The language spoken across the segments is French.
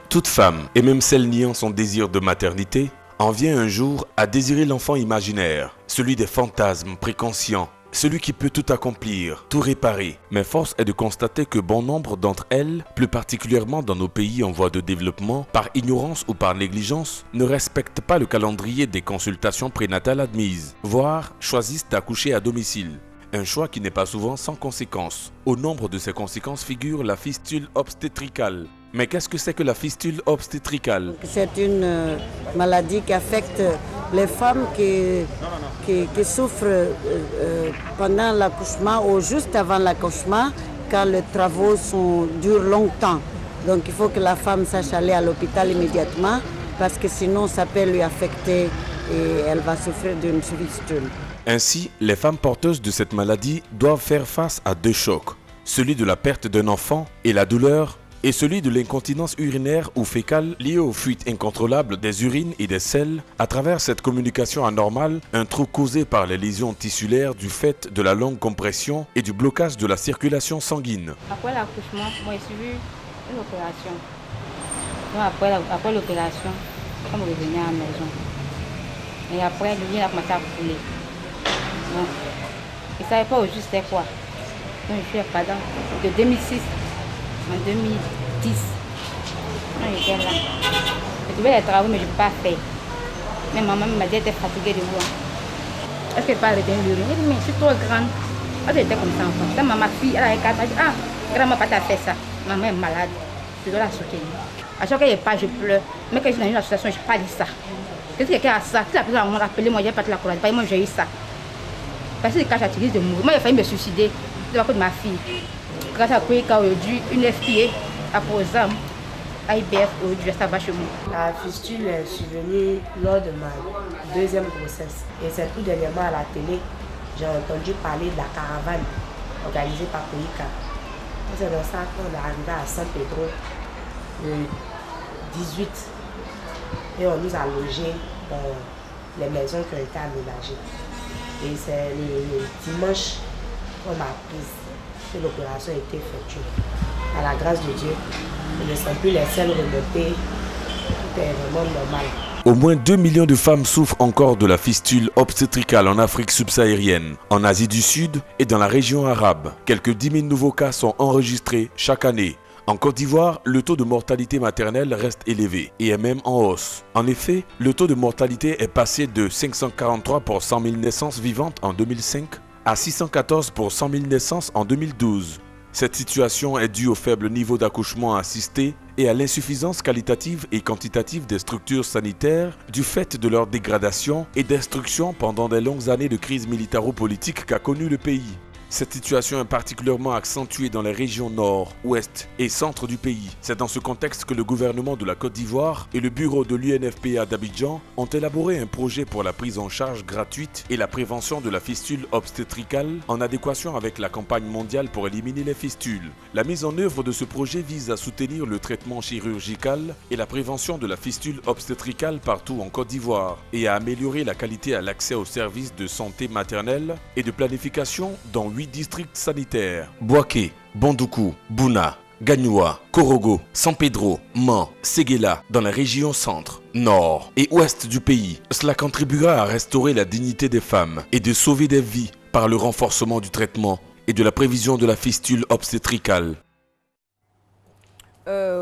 Toute femme, et même celle niant son désir de maternité, en vient un jour à désirer l'enfant imaginaire, celui des fantasmes préconscients, celui qui peut tout accomplir, tout réparer. Mais force est de constater que bon nombre d'entre elles, plus particulièrement dans nos pays en voie de développement, par ignorance ou par négligence, ne respectent pas le calendrier des consultations prénatales admises, voire choisissent d'accoucher à domicile. Un choix qui n'est pas souvent sans conséquences. Au nombre de ces conséquences figure la fistule obstétricale. Mais qu'est-ce que c'est que la fistule obstétricale? C'est une maladie qui affecte les femmes qui souffrent pendant l'accouchement ou juste avant l'accouchement, quand les travaux durent longtemps. Donc il faut que la femme sache aller à l'hôpital immédiatement parce que sinon ça peut lui affecter et elle va souffrir d'une fistule. Ainsi, les femmes porteuses de cette maladie doivent faire face à deux chocs, celui de la perte d'un enfant et la douleur, et celui de l'incontinence urinaire ou fécale liée aux fuites incontrôlables des urines et des selles à travers cette communication anormale, un trou causé par les lésions tissulaires du fait de la longue compression et du blocage de la circulation sanguine. Après l'accouchement, moi j'ai suivi une opération. Donc après l'opération, comme je revenais à la maison, et après l'urine a commencé à couler. Donc, je ne savais pas au juste c'était quoi. Donc je suis pardon, de 2006 en 2010. Quand j'étais là, je trouvais les travaux mais je ne peux pas faire. Mais maman m'a dit qu'elle était fatiguée de moi. Est-ce qu'elle peut retenir l'urine? Elle dit mais je suis trop grande. Quand j'étais comme ça enfant, quand ma fille elle a dit ah, grand-maman pas t'a fait ça. Maman est malade, je dois la soutenir. À chaque fois qu'elle part, je pleure. Mais quand je suis dans une association, je ne parle pas de ça. Qu'est-ce que quelqu'un a ça? Si la personne m'a appelé, moi j'ai pas de la courage. Moi j'ai eu ça. Parce que quand j'utilise de mourir, moi j'ai failli me suicider de la cause de ma fille. Grâce à quoi aujourd'hui, une FPA a pour exemple IBF aujourd'hui, ça va chez moi. La fistule est survenue lors de ma deuxième grossesse. Et c'est tout dernièrement à la télé, j'ai entendu parler de la caravane organisée par Koika. C'est dans ça qu'on est arrivé à San Pedro le 18 et on nous a logés dans les maisons qui ont été aménagées. Et c'est le dimanche qu'on m'a prise que l'opération a été effectuée. À la grâce de Dieu, je ne sens plus les selles remonter, tout est vraiment normal. Au moins 2 millions de femmes souffrent encore de la fistule obstétricale en Afrique subsaharienne, en Asie du Sud et dans la région arabe. Quelques 10 000 nouveaux cas sont enregistrés chaque année. En Côte d'Ivoire, le taux de mortalité maternelle reste élevé et est même en hausse. En effet, le taux de mortalité est passé de 543 pour 100 000 naissances vivantes en 2005 à 614 pour 100 000 naissances en 2012. Cette situation est due au faible niveau d'accouchement assisté et à l'insuffisance qualitative et quantitative des structures sanitaires du fait de leur dégradation et destruction pendant des longues années de crise militaro-politique qu'a connu le pays. Cette situation est particulièrement accentuée dans les régions nord, ouest et centre du pays. C'est dans ce contexte que le gouvernement de la Côte d'Ivoire et le bureau de l'UNFPA d'Abidjan ont élaboré un projet pour la prise en charge gratuite et la prévention de la fistule obstétricale en adéquation avec la campagne mondiale pour éliminer les fistules. La mise en œuvre de ce projet vise à soutenir le traitement chirurgical et la prévention de la fistule obstétricale partout en Côte d'Ivoire et à améliorer la qualité à l'accès aux services de santé maternelle et de planification dans 8 districts sanitaires: Boaké, Bondoukou, Bouna, Gagnoua, Korogo, San Pedro, Man, Séguéla, dans la région centre, nord et ouest du pays. Cela contribuera à restaurer la dignité des femmes et de sauver des vies par le renforcement du traitement et de la prévision de la fistule obstétricale.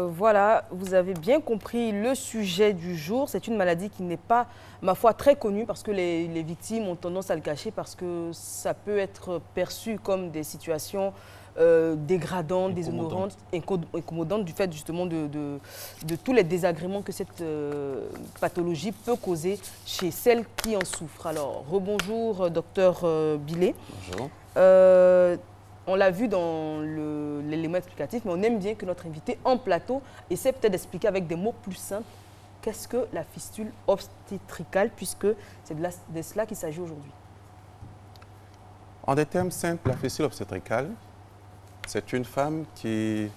Voilà, vous avez bien compris le sujet du jour. C'est une maladie qui n'est pas, ma foi, très connue parce que les victimes ont tendance à le cacher parce que ça peut être perçu comme des situations dégradantes, déshonorantes, incommodantes du fait justement de tous les désagréments que cette pathologie peut causer chez celles qui en souffrent. Alors, rebonjour, docteur Billet. Bonjour. On l'a vu dans l'élément explicatif, mais on aime bien que notre invité en plateau essaie peut-être d'expliquer avec des mots plus simples qu'est-ce que la fistule obstétricale, puisque c'est de cela qu'il s'agit aujourd'hui. En des termes simples, la fistule obstétricale, c'est une femme qui...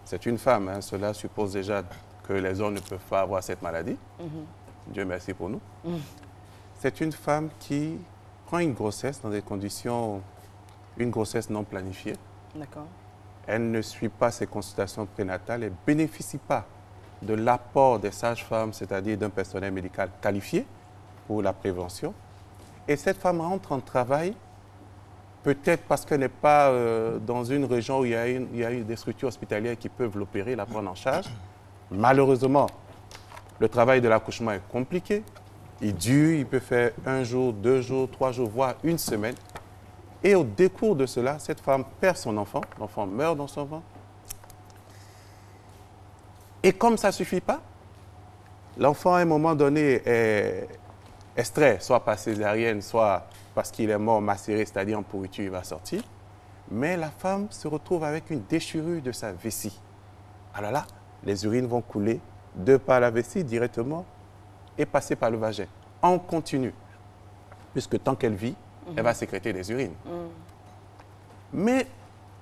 C'est une femme, hein, cela suppose déjà que les hommes ne peuvent pas avoir cette maladie. Dieu merci pour nous. C'est une femme qui prend une grossesse dans des conditions... Une grossesse non planifiée. D'accord. Elle ne suit pas ses consultations prénatales, elle ne bénéficie pas de l'apport des sages-femmes, c'est-à-dire d'un personnel médical qualifié pour la prévention. Et cette femme rentre en travail, peut-être parce qu'elle n'est pas dans une région où il y a des structures hospitalières qui peuvent l'opérer, la prendre en charge. Malheureusement, le travail de l'accouchement est compliqué. Il dure, il peut faire 1 jour, 2 jours, 3 jours, voire 1 semaine. Et au décours de cela, cette femme perd son enfant. L'enfant meurt dans son ventre. Et comme ça ne suffit pas, l'enfant, à un moment donné, est extrait, soit par césarienne, soit parce qu'il est mort macéré, c'est-à-dire en pourriture, il va sortir. Mais la femme se retrouve avec une déchirure de sa vessie. Alors là, les urines vont couler de par la vessie directement et passer par le vagin. En continu. Puisque tant qu'elle vit, elle va sécréter des urines. Mais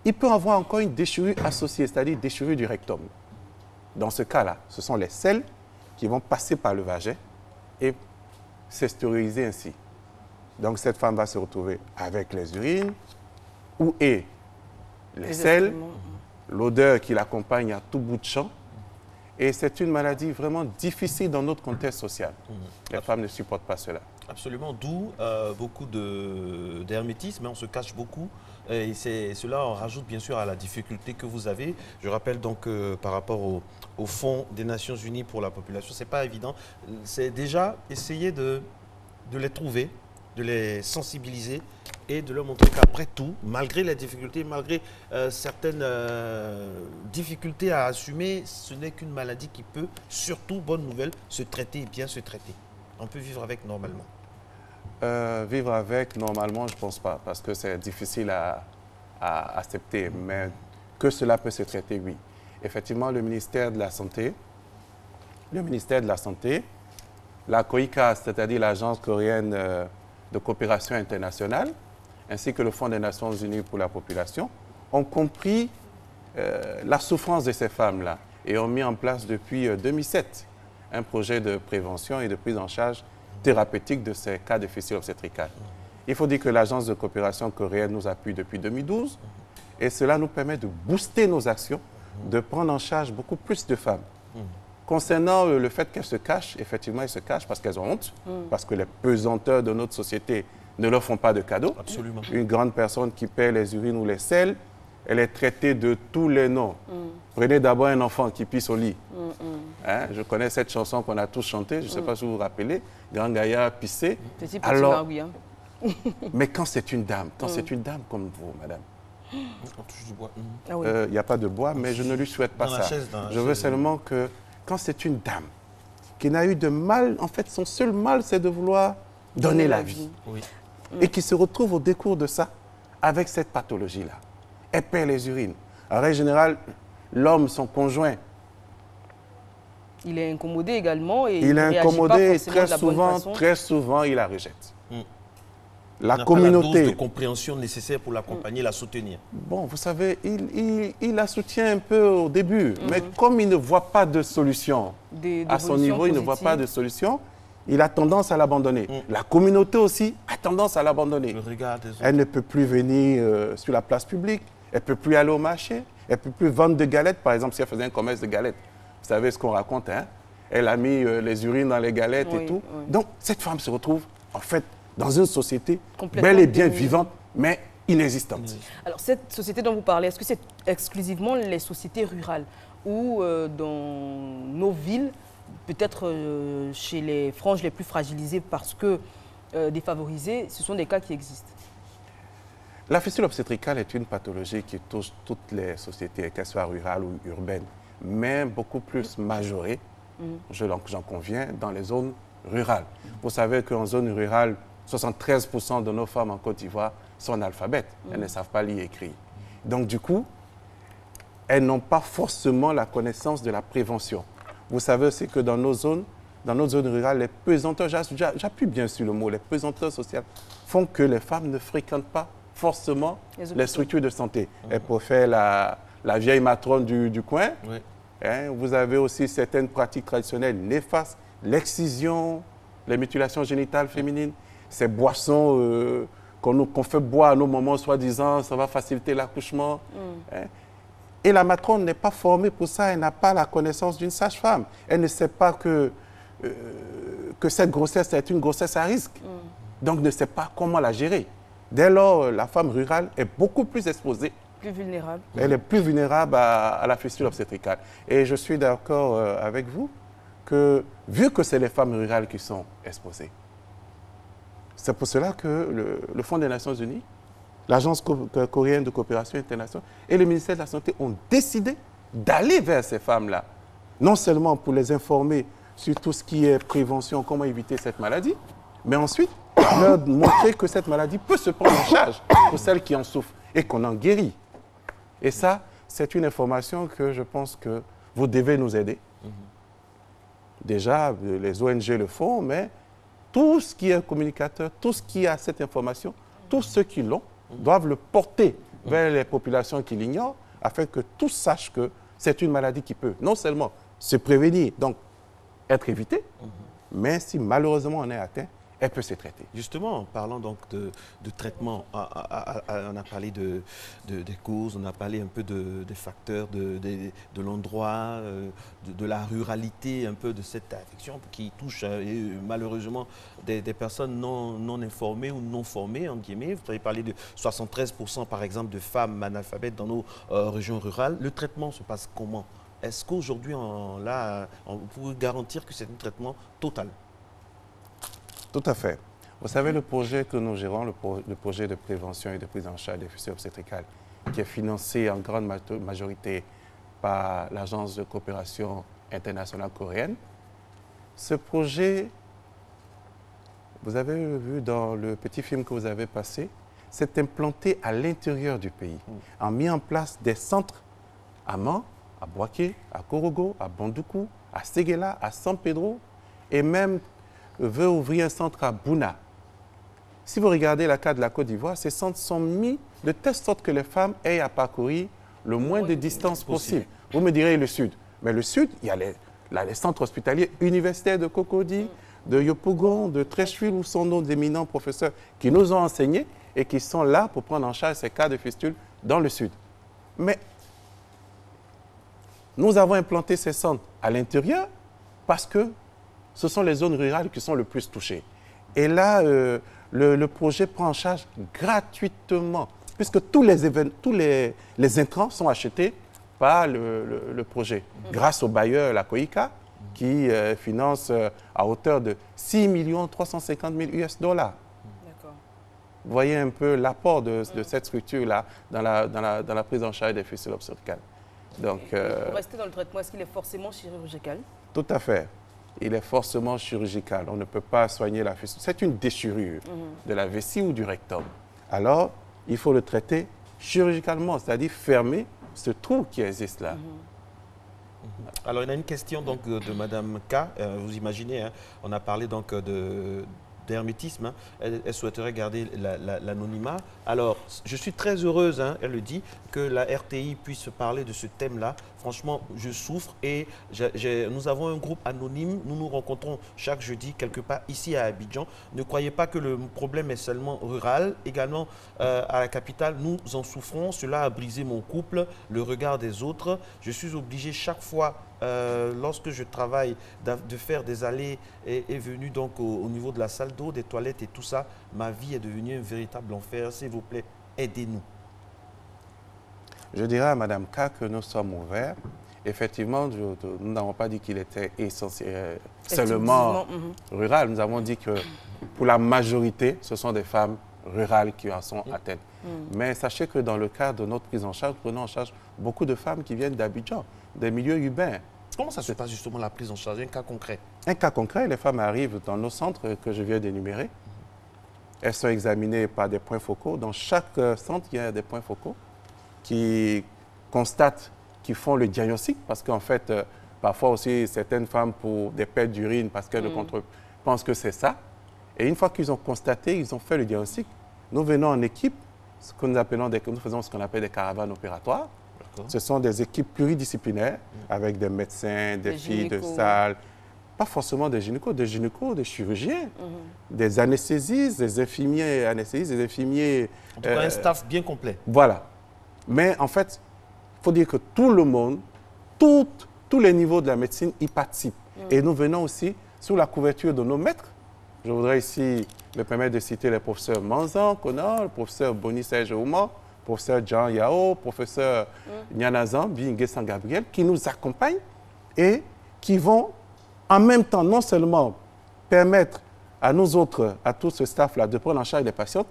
il peut avoir encore une déchirure associée, c'est-à-dire déchirure du rectum. Dans ce cas-là, ce sont les selles qui vont passer par le vagin et s'extérioriser ainsi. Donc cette femme va se retrouver avec les urines, où est les selles, l'odeur qui l'accompagne à tout bout de champ. Et c'est une maladie vraiment difficile dans notre contexte social. Les femmes ne supportent pas cela. Absolument, d'où beaucoup d'hermétisme, on se cache beaucoup. Et cela en rajoute bien sûr à la difficulté que vous avez. Je rappelle donc par rapport au Fonds des Nations Unies pour la population, ce n'est pas évident. C'est déjà essayer de les trouver, de les sensibiliser et de leur montrer qu'après tout, malgré les difficultés, malgré certaines difficultés à assumer, ce n'est qu'une maladie qui peut, surtout, bonne nouvelle, se traiter et bien se traiter. On peut vivre avec normalement. Vivre avec, normalement, je ne pense pas, parce que c'est difficile à accepter. Mais que cela peut se traiter, oui. Effectivement, le ministère de la Santé, la COICA, c'est-à-dire l'Agence coréenne de coopération internationale, ainsi que le Fonds des Nations Unies pour la population, ont compris la souffrance de ces femmes-là et ont mis en place depuis 2007 un projet de prévention et de prise en charge thérapeutique de ces cas de fistule obstétricale. Il faut dire que l'Agence de coopération coréenne nous appuie depuis 2012 et cela nous permet de booster nos actions, de prendre en charge beaucoup plus de femmes. Concernant le fait qu'elles se cachent, effectivement, elles se cachent parce qu'elles ont honte, parce que les pesanteurs de notre société ne leur font pas de cadeaux. Absolument. Une grande personne qui perd les urines ou les selles, elle est traitée de tous les noms. Prenez d'abord un enfant qui pisse au lit. Hein? Je connais cette chanson qu'on a tous chantée, je ne sais pas si vous vous rappelez, Grand Gaillard pissé. Alors, mais quand c'est une dame, comme vous, madame, on touche du bois. Il n'y a pas de bois, mais je ne lui souhaite pas ça. Je veux seulement que quand c'est une dame qui n'a eu de mal, en fait, son seul mal, c'est de vouloir donner la vie. Oui. Et qui se retrouve au décours de ça, avec cette pathologie-là. Elle perd les urines. En règle générale, l'homme, son conjoint, il est incommodé également. Et il est incommodé et très souvent, il la rejette. La communauté. La dose de compréhension nécessaire pour l'accompagner, la soutenir. Bon, vous savez, il la soutient un peu au début, mais comme il ne voit pas de solution à son niveau, il ne voit pas de solution, il a tendance à l'abandonner. La communauté aussi a tendance à l'abandonner. Elle ne peut plus venir sur la place publique, elle ne peut plus aller au marché, elle ne peut plus vendre de galettes, par exemple, si elle faisait un commerce de galettes. Vous savez ce qu'on raconte, hein? Elle a mis les urines dans les galettes et tout. Donc, cette femme se retrouve, en fait, dans une société bel et bien vivante, mais inexistante. Alors, cette société dont vous parlez, est-ce que c'est exclusivement les sociétés rurales ou dans nos villes, peut-être chez les franges les plus fragilisées parce que défavorisées, ce sont des cas qui existent? La fistule obstétricale est une pathologie qui touche toutes les sociétés, qu'elles soient rurales ou urbaines, mais beaucoup plus majorée, j'en conviens, dans les zones rurales. Vous savez qu'en zone rurale, 73% de nos femmes en Côte d'Ivoire sont analphabètes. Elles ne savent pas lire et écrire. Donc, du coup, elles n'ont pas forcément la connaissance de la prévention. Vous savez aussi que dans nos zones rurales, les pesanteurs, j'appuie bien sur le mot, les pesanteurs sociales font que les femmes ne fréquentent pas forcément les structures de santé. Elles préfèrent la vieille matrone du coin. Oui. Hein, vous avez aussi certaines pratiques traditionnelles néfastes, l'excision, les mutilations génitales féminines, ces boissons qu'on fait boire à nos mamans, soi-disant, ça va faciliter l'accouchement. Hein. Et la matrone n'est pas formée pour ça, elle n'a pas la connaissance d'une sage-femme. Elle ne sait pas que cette grossesse est une grossesse à risque. Donc, ne sait pas comment la gérer. Dès lors, la femme rurale est beaucoup plus exposée. Plus vulnérable. Elle est plus vulnérable à la fistule obstétricale. Et je suis d'accord avec vous que, vu que c'est les femmes rurales qui sont exposées, c'est pour cela que le Fonds des Nations Unies, l'Agence coréenne de coopération internationale et le ministère de la Santé ont décidé d'aller vers ces femmes-là. Non seulement pour les informer sur tout ce qui est prévention, comment éviter cette maladie, mais ensuite leur montrer que cette maladie peut se prendre en charge pour celles qui en souffrent et qu'on en guérit. Et ça, c'est une information que je pense que vous devez nous aider. Déjà, les ONG le font, mais tout ce qui est communicateur, tout ce qui a cette information, tous ceux qui l'ont, doivent le porter vers les populations qui l'ignorent, afin que tous sachent que c'est une maladie qui peut non seulement se prévenir, donc être évitée, mais si malheureusement on est atteint, elle peut se traiter. Justement, en parlant donc de traitement, on a parlé des causes, on a parlé un peu des facteurs, de l'endroit, de la ruralité un peu de cette affection qui touche malheureusement des personnes non informées ou non formées, en guillemets. Vous avez parlé de 73% par exemple de femmes analphabètes dans nos régions rurales. Le traitement se passe comment? Est-ce qu'aujourd'hui, on peut garantir que c'est un traitement total? Tout à fait. Vous savez, le projet que nous gérons, le projet de prévention et de prise en charge des fistules obstétricales, qui est financé en grande majorité par l'Agence de coopération internationale coréenne, ce projet, vous avez vu dans le petit film que vous avez passé, s'est implanté à l'intérieur du pays, a mis en place des centres à Man, à Boaké, à Korogo, à Bandoukou, à Séguéla, à San Pedro, et même veut ouvrir un centre à Bouna. Si vous regardez la carte de la Côte d'Ivoire, ces centres sont mis de telle sorte que les femmes aient à parcourir le moins de distance possible. Vous me direz le Sud. Mais le Sud, il y a les centres hospitaliers universitaires de Cocody, de Yopougon, de Treichville, où sont nos éminents professeurs qui nous ont enseigné et qui sont là pour prendre en charge ces cas de fistule dans le Sud. Mais nous avons implanté ces centres à l'intérieur parce que ce sont les zones rurales qui sont le plus touchées. Et là, le projet prend en charge gratuitement, puisque tous les intrants sont achetés par le projet, grâce au bailleur, la COICA, qui finance à hauteur de 6 350 000 US$. D'accord. Vous voyez un peu l'apport de cette structure-là dans la prise en charge des fistules obstétricales. Donc, pour rester dans le traitement, est-ce qu'il est forcément chirurgical? Tout à fait. Il est forcément chirurgical. On ne peut pas soigner la fistule. C'est une déchirure de la vessie ou du rectum. Alors, il faut le traiter chirurgicalement, c'est-à-dire fermer ce trou qui existe là. Alors, il y a une question donc, de Mme K. Vous imaginez, hein, on a parlé donc d'hermétisme. Hein. Elle souhaiterait garder l'anonymat. Alors, je suis très heureuse, hein, elle le dit, que la RTI puisse parler de ce thème-là. Franchement, je souffre et nous avons un groupe anonyme. Nous nous rencontrons chaque jeudi quelque part ici à Abidjan. Ne croyez pas que le problème est seulement rural. Également, à la capitale, nous en souffrons. Cela a brisé mon couple, le regard des autres. Je suis obligé chaque fois, lorsque je travaille, de faire des allées et venues donc au niveau de la salle d'eau, des toilettes et tout ça. Ma vie est devenue un véritable enfer. S'il vous plaît, aidez-nous. Je dirais à Mme K que nous sommes ouverts. Effectivement, nous n'avons pas dit qu'il était seulement rural. Nous avons dit que pour la majorité, ce sont des femmes rurales qui en sont atteintes. Mais sachez que dans le cadre de notre prise en charge, nous prenons en charge beaucoup de femmes qui viennent d'Abidjan, des milieux urbains. Comment ça se passe justement la prise en charge? Un cas concret? Un cas concret, les femmes arrivent dans nos centres que je viens d'énumérer. Elles sont examinées par des points focaux. Dans chaque centre, il y a des points focaux qui constatent, qui font le diagnostic, parce qu'en fait, parfois aussi, certaines femmes, pour des pertes d'urine, parce qu'elles pensent que c'est ça. Et une fois qu'ils ont constaté, ils ont fait le diagnostic, nous venons en équipe, nous faisons ce qu'on appelle des caravanes opératoires. Ce sont des équipes pluridisciplinaires, avec des médecins, des filles de salle, pas forcément des gynécos, des chirurgiens, des anesthésistes, des infirmiers anesthésistes, des infirmiers... En tout cas, un staff bien complet. Voilà. Mais en fait, Il faut dire que tout le monde, tous les niveaux de la médecine y participent. Et nous venons aussi sous la couverture de nos maîtres. Je voudrais ici me permettre de citer les professeurs Manzan, le professeur Boni Serge Ouma, le professeur Jean Yao, le professeur Nyanazan, Bingue San Gabriel, qui nous accompagnent et qui vont en même temps non seulement permettre à nous autres, à tout ce staff-là, de prendre en charge les patients,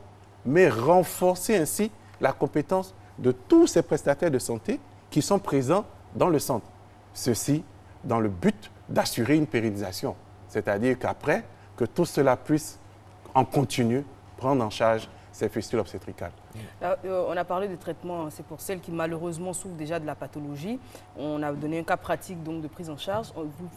mais renforcer ainsi la compétence de tous ces prestataires de santé qui sont présents dans le centre. Ceci dans le but d'assurer une pérennisation, c'est-à-dire qu'après, que tout cela puisse en continu prendre en charge ces fistules obstétricales. Là, on a parlé de traitement, c'est pour celles qui malheureusement souffrent déjà de la pathologie. On a donné un cas pratique donc, de prise en charge. Vous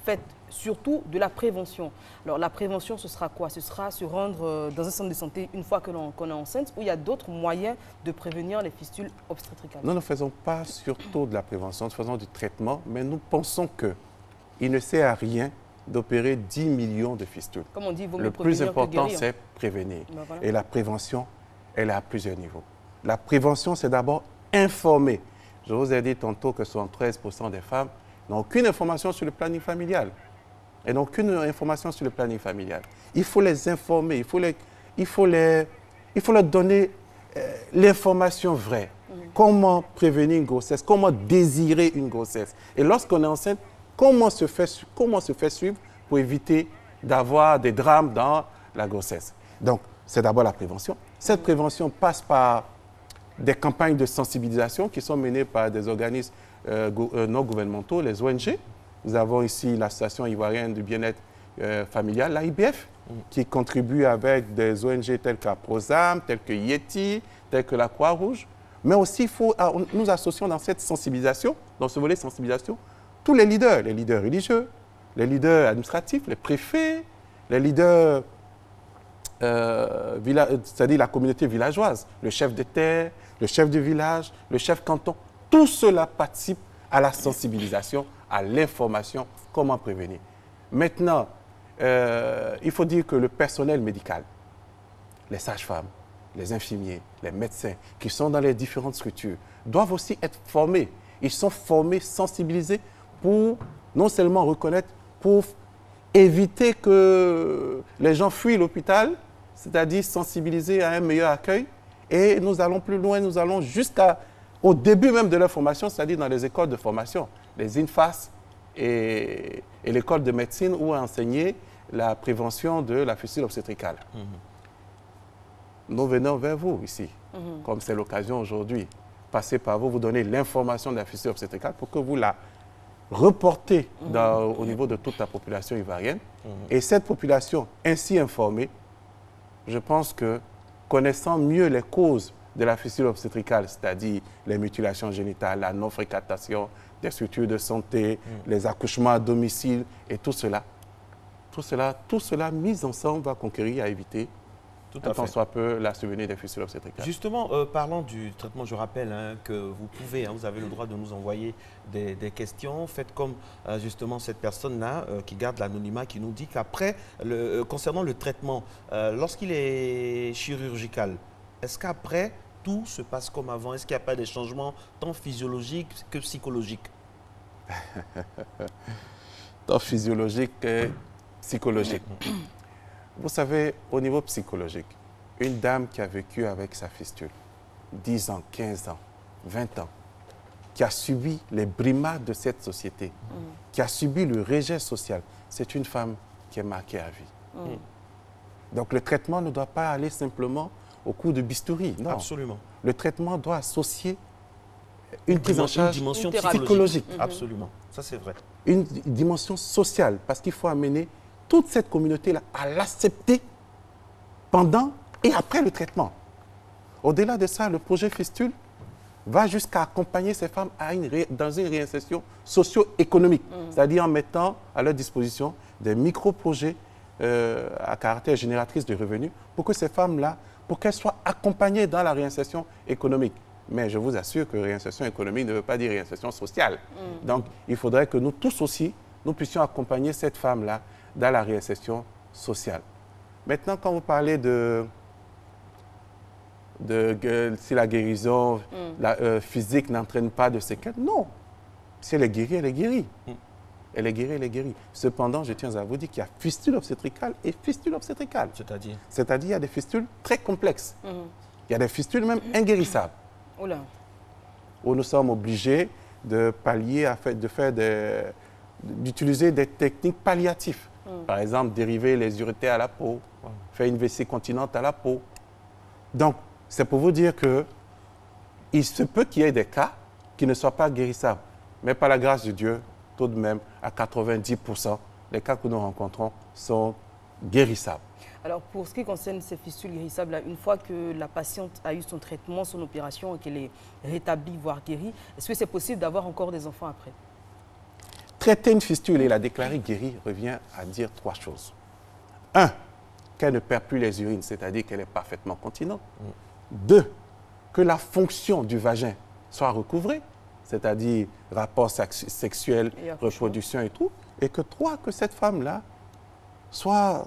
faites surtout de la prévention. Alors la prévention, ce sera quoi? Ce sera se rendre dans un centre de santé une fois qu'on est enceinte, ou il y a d'autres moyens de prévenir les fistules obstétricales? Nous ne faisons pas surtout de la prévention, nous faisons du traitement, mais nous pensons qu'il ne sert à rien d'opérer 10 millions de fistules. Comme on dit, il vaut mieux le prévenir plus que important, guérir. c'est prévenir. Ben voilà. Et la prévention, elle est à plusieurs niveaux. La prévention, c'est d'abord informer. Je vous ai dit tantôt que 73% des femmes n'ont aucune information sur le planning familial. Elles n'ont aucune information sur le planning familial. Il faut les informer, il faut leur donner l'information vraie. Comment prévenir une grossesse, comment désirer une grossesse. Et lorsqu'on est enceinte, comment se faire suivre pour éviter d'avoir des drames dans la grossesse. Donc, c'est d'abord la prévention. Cette prévention passe par des campagnes de sensibilisation qui sont menées par des organismes non gouvernementaux, les ONG. Nous avons ici l'Association ivoirienne du bien-être familial, l'AIBF, qui contribue avec des ONG telles qu'Aprosam, telles que Yeti, telles que la Croix-Rouge. Mais aussi, nous associons dans cette sensibilisation, dans ce volet sensibilisation, tous les leaders religieux, les leaders administratifs, les préfets, les leaders, c'est-à-dire la communauté villageoise, le chef de terre, le chef de village, le chef canton. Tout cela participe à la sensibilisation, à l'information, comment prévenir. Maintenant, il faut dire que le personnel médical, les sages-femmes, les infirmiers, les médecins qui sont dans les différentes structures doivent aussi être formés. Ils sont formés, sensibilisés pour non seulement reconnaître, pour éviter que les gens fuient l'hôpital, c'est-à-dire sensibiliser à un meilleur accueil. Et nous allons plus loin, nous allons jusqu'au début même de leur formation, c'est-à-dire dans les écoles de formation, les INFAS et l'école de médecine où enseigner la prévention de la fistule obstétricale. Nous venons vers vous ici, comme c'est l'occasion aujourd'hui, passer par vous, vous donner l'information de la fistule obstétricale pour que vous la reportez au niveau de toute la population ivoirienne. Et cette population ainsi informée, je pense que connaissant mieux les causes de la fistule obstétricale, c'est-à-dire les mutilations génitales, la non-fréquentation des structures de santé, les accouchements à domicile et tout cela mis ensemble va conquérir à éviter tant soit peu la survenue des fistules obstétricales. Justement, parlant du traitement, je rappelle que vous pouvez, vous avez le droit de nous envoyer des questions. Faites comme justement cette personne-là qui garde l'anonymat, qui nous dit qu'après, concernant le traitement, lorsqu'il est chirurgical, est-ce qu'après, tout se passe comme avant? Est-ce qu'il n'y a pas des changements tant physiologiques que psychologiques? Tant physiologique que psychologique. Vous savez, au niveau psychologique, une dame qui a vécu avec sa fistule 10 ans, 15 ans, 20 ans, qui a subi les brimades de cette société, qui a subi le rejet social, c'est une femme qui est marquée à vie. Donc le traitement ne doit pas aller simplement au coup de bistouri. Non. Absolument. Le traitement doit associer une prise en charge dimension psychologique. Absolument. Ça, c'est vrai. Une dimension sociale, parce qu'il faut amener toute cette communauté-là à l'accepter pendant et après le traitement. Au-delà de ça, le projet Fistule va jusqu'à accompagner ces femmes dans une réinsertion socio-économique, c'est-à-dire en mettant à leur disposition des micro-projets à caractère génératrice de revenus pour que ces femmes-là, pour qu'elles soient accompagnées dans la réinsertion économique. Mais je vous assure que réinsertion économique ne veut pas dire réinsertion sociale. Donc, il faudrait que nous tous aussi, nous puissions accompagner cette femme-là dans la réinsertion sociale. Maintenant, quand vous parlez de si la guérison physique n'entraîne pas de séquelles. Non. Si elle est guérie, elle est guérie. Elle est guérie, elle est guérie. Cependant, je tiens à vous dire qu'il y a fistule obstétricale et fistule obstétricale. C'est-à-dire? C'est-à-dire qu'il y a des fistules très complexes. Il y a des fistules même inguérissables. Oula. Où nous sommes obligés de pallier, d'utiliser des techniques palliatives. Par exemple, dériver les urétères à la peau, faire une vessie continente à la peau. Donc, c'est pour vous dire que il se peut qu'il y ait des cas qui ne soient pas guérissables. Mais par la grâce de Dieu, tout de même, à 90%, les cas que nous rencontrons sont guérissables. Alors, pour ce qui concerne ces fistules guérissables, une fois que la patiente a eu son traitement, son opération et qu'elle est rétablie, voire guérie, est-ce que c'est possible d'avoir encore des enfants après? Traiter une fistule et la déclarer guérie revient à dire 3 choses. 1, qu'elle ne perd plus les urines, c'est-à-dire qu'elle est parfaitement continente. 2, que la fonction du vagin soit recouvrée, c'est-à-dire rapport sexuel, reproduction et tout. Et que 3, que cette femme-là soit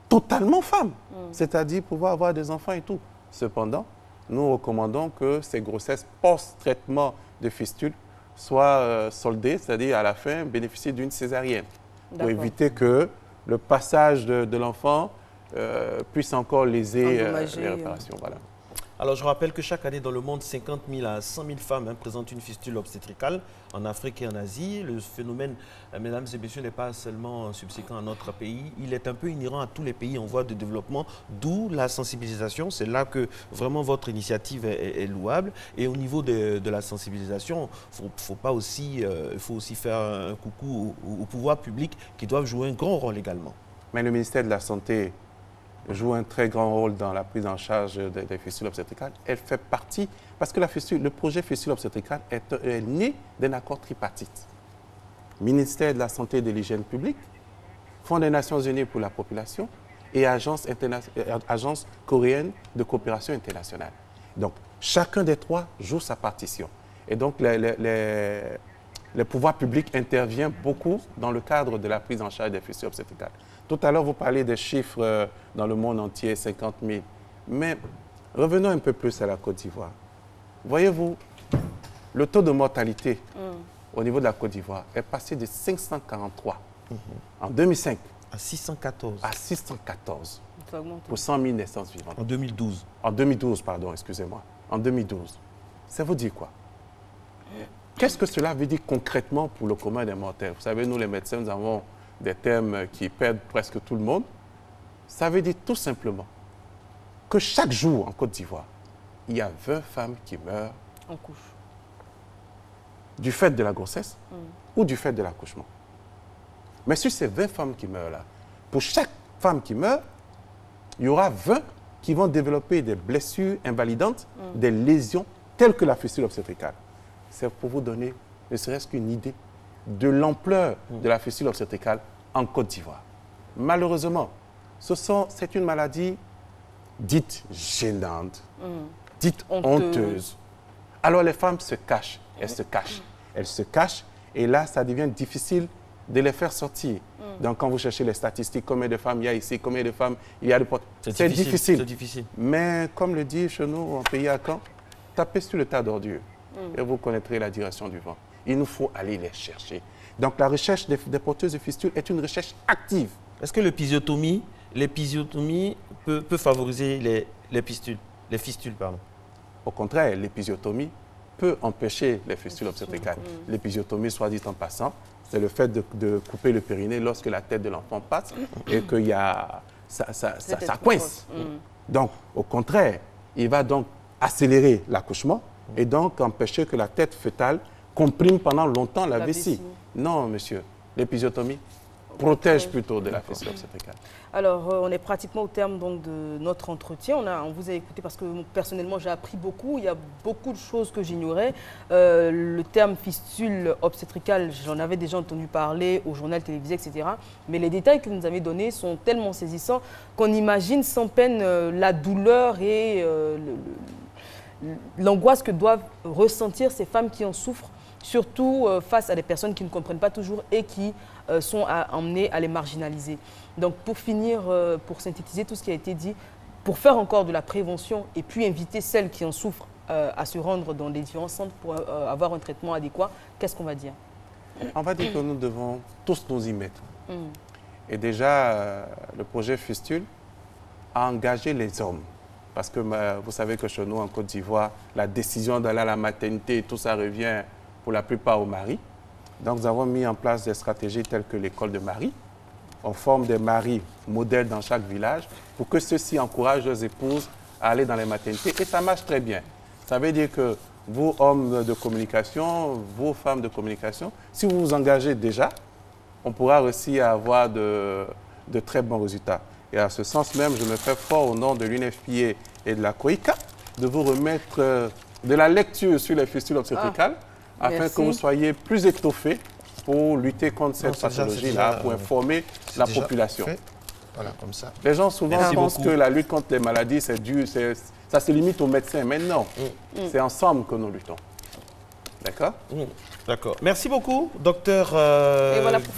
totalement femme, c'est-à-dire pouvoir avoir des enfants et tout. Cependant, nous recommandons que ces grossesses post-traitement de fistule soient soldées, c'est-à-dire à la fin bénéficier d'une césarienne, pour éviter que le passage de l'enfant puisse encore léser les réparations. Voilà. Alors, je rappelle que chaque année dans le monde, 50 000 à 100 000 femmes présentent une fistule obstétricale en Afrique et en Asie. Le phénomène, mesdames et messieurs, n'est pas seulement subséquent à notre pays. Il est un peu inhérent à tous les pays en voie de développement, d'où la sensibilisation. C'est là que vraiment votre initiative est louable. Et au niveau de la sensibilisation, il faut aussi faire un coucou au pouvoir public qui doivent jouer un grand rôle également. Mais le ministère de la Santé joue un très grand rôle dans la prise en charge des fistules obstétricales. Elle fait partie, parce que le projet fistule obstétricale est né d'un accord tripartite. Ministère de la Santé et de l'Hygiène publique, Fonds des Nations Unies pour la population et Agence coréenne de coopération internationale. Donc, chacun des 3 joue sa partition. Et donc, les pouvoirs publics interviennent beaucoup dans le cadre de la prise en charge des fistules obstétricales. Tout à l'heure, vous parlez des chiffres dans le monde entier, 50 000. Mais revenons un peu plus à la Côte d'Ivoire. Voyez-vous, le taux de mortalité au niveau de la Côte d'Ivoire est passé de 543 en 2005 à 614. À 614 pour 100 000 naissances vivantes. En 2012. En 2012, pardon, excusez-moi. En 2012. Ça veut dire quoi? Qu'est-ce que cela veut dire concrètement pour le commun des mortels? Vous savez, nous les médecins, nous avons des termes qui perdent presque tout le monde. Ça veut dire tout simplement que chaque jour en Côte d'Ivoire, il y a 20 femmes qui meurent en couche. Du fait de la grossesse ou du fait de l'accouchement. Mais sur ces 20 femmes qui meurent là, pour chaque femme qui meurt, il y aura 20 qui vont développer des blessures invalidantes, des lésions telles que la fistule obstétricale. C'est pour vous donner ne serait-ce qu'une idée de l'ampleur de la fistule obstétricale en Côte d'Ivoire. Malheureusement, c'est une maladie dite gênante, dite honteuse. Alors les femmes se cachent, elles se cachent et là ça devient difficile de les faire sortir. Donc quand vous cherchez les statistiques, combien de femmes il y a ici, combien de femmes il y a de portes, c'est difficile. C'est difficile. Mais comme le dit chez nous, en pays à Caen, tapez sur le tas d'ordures et vous connaîtrez la direction du vent. Il nous faut aller les chercher. Donc la recherche des porteuses de fistules est une recherche active. Est-ce que l'épisiotomie peut favoriser les fistules? Au contraire, l'épisiotomie peut empêcher les fistules obstétricales. L'épisiotomie, soit dit en passant, c'est le fait de couper le périnée lorsque la tête de l'enfant passe et que ça coince. Donc, au contraire, il va donc accélérer l'accouchement et donc empêcher que la tête fœtale comprime pendant longtemps la vessie. Non, monsieur, l'épisiotomie protège plutôt de la fistule obstétricale. Alors, on est pratiquement au terme donc, de notre entretien. On vous a écouté parce que personnellement, j'ai appris beaucoup. Il y a beaucoup de choses que j'ignorais. Le terme fistule obstétricale, j'en avais déjà entendu parler au journal télévisé, etc. Mais les détails que vous nous avez donnés sont tellement saisissants qu'on imagine sans peine la douleur et l'angoisse que doivent ressentir ces femmes qui en souffrent, surtout face à des personnes qui ne comprennent pas toujours et qui sont amenées à les marginaliser. Donc pour finir, pour synthétiser tout ce qui a été dit, pour faire encore de la prévention et puis inviter celles qui en souffrent à se rendre dans des différents centres pour avoir un traitement adéquat, qu'est-ce qu'on va dire? On va dire que nous devons tous nous y mettre. Et déjà, le projet Fistule a engagé les hommes. Parce que vous savez que chez nous, en Côte d'Ivoire, la décision d'aller à la maternité, tout ça revient pour la plupart au mari. Donc, nous avons mis en place des stratégies telles que l'école de mari. On forme des maris modèles dans chaque village pour que ceux-ci encouragent leurs épouses à aller dans les maternités. Et ça marche très bien. Ça veut dire que vous, hommes de communication, vous, femmes de communication, si vous vous engagez déjà, on pourra aussi avoir de très bons résultats. Et à ce sens même, je me fais fort au nom de l'UNFPA et de la COICA de vous remettre de la lecture sur les fistules obstétricales afin que vous soyez plus étoffés pour lutter contre cette pathologie-là, pour informer la population. Voilà, comme ça. Les gens souvent pensent que la lutte contre les maladies, ça se limite aux médecins. Mais non, c'est ensemble que nous luttons. D'accord? D'accord. Merci beaucoup, docteur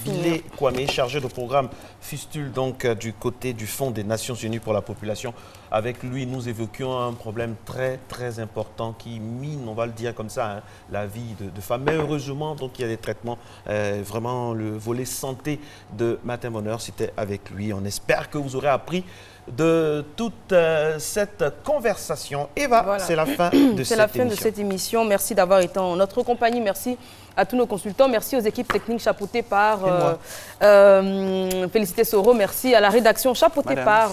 Bilé Kwame, chargé de programme Fistule, donc du côté du Fonds des Nations Unies pour la population. Avec lui, nous évoquions un problème très, très important qui mine, on va le dire comme ça, hein, la vie de femmes. Mais heureusement, donc, il y a des traitements. Vraiment, le volet santé de Matin Bonheur, c'était avec lui. On espère que vous aurez appris de toute cette conversation. Eva, voilà. C'est la fin de cette émission. C'est la fin de cette émission. Merci d'avoir été en notre compagnie. Merci à tous nos consultants. Merci aux équipes techniques chapeautées par Félicité Soro. Merci à la rédaction chapeautée par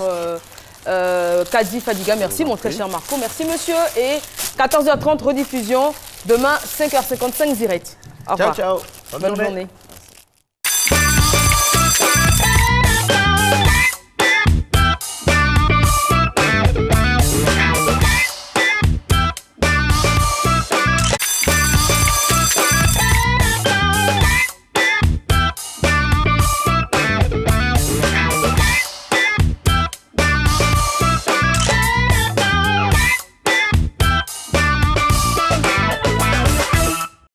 Kadi Fadiga. Merci mon très cher Marco. Merci monsieur. Et 14h30 rediffusion. Demain 5h55 direct. Au revoir. Ciao, ciao. Bonne journée.